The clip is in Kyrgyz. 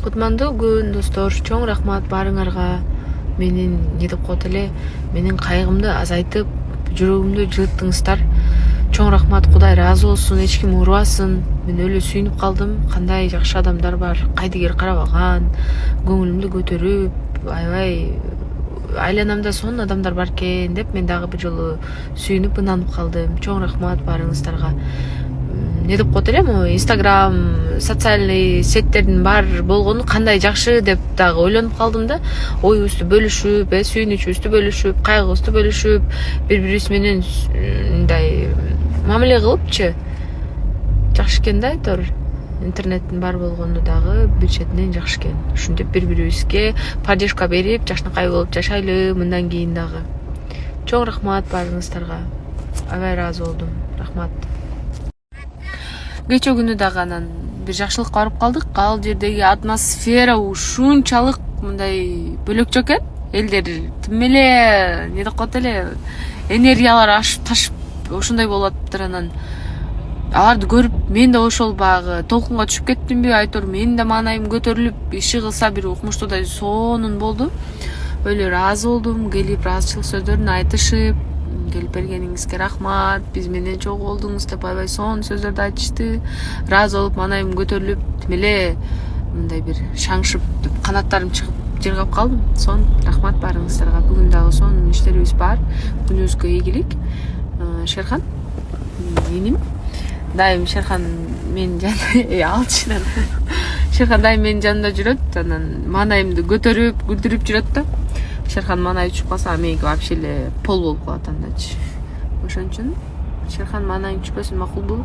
Кутмандуу күн достор, чоң рахмат баарыңарга. Менин не деп коет эле, менин кайгымды азайтып, жүрөгүмдү жылыттыңыздар. Чоң рахмат, Кудай ыраазы болсун, эч ким урбасын. Мен өлө сүйүнүп калдым. Кандай жакшы адамдар бар, кайдыгер карабаган, көңүлүмдү көтөрүп, аябай айланамда сонун адамдар бар экен деп мен дагы бир жолу сүйүнүп ынанып калдым. Чоң рахмат баарыңыздарга. Не деп коет элем, Инстаграм, социальный сеттердин бар болгону кандай жакшы деп дагы ойлонуп калдым да. Оюбузду бөлүшүп, сүйүнүчүбүздү бөлүшүп, кайгыбызды бөлүшүп, бири бирибиз менен мындай мамиле кылыпчы жакшы экен да, айтор. Интернеттин бар болгону дагы бир четинен жакшы экен. Ушинтип бири бирибизге поддержка берип, жакшынакай болуп жашайлы мындан кийин дагы. Чоң рахмат баарыңыздарга. Аябай ыраазы болдум. Рахмат. Кечээ күнү дагы анан бир жакшылыкка барып калдык. Ал жердеги атмосфера ушунчалык мындай бөлөкчө экен. Элдер тим эле не деп коет эле, энергиялары ашып ташып ошондой болуп атыптыр. Анан аларды көрүп мен да ошол баягы толкунга түшүп кеттимби, айтор менин да маанайым көтөрүлүп, иши кылса бир укмуштуудай сонун болду. Өлө ыраазы болдум, келип ыраазычылык сөздөрүн айтышып, келип бергениңизге рахмат, биз менен чогуу болдуңуз деп аябай сонун сөздөрдү айтышты. Ыраазы болуп, маанайым көтөрүлүп, тим эле мындай бир шаңшып, канаттарым чыгып жыргап калдым. Рахмат баарыңыздарга. Бүгүн дагы сонун иштерибиз бар. Күнүбүзгө ийгилик. Шерхан, иним. Дайым Шерхан менин жанымда, алчынан. Шерхан дайым менин жанымда жүрөт, анан маанайымды көтөрүп, күлдүрүп жүрөт да. Шерхан маанайы түшүп калса, меники вообще эле пол болуп калат андачы. Ошон үчүн Шерхан маанайың түшпөсүн макулбу?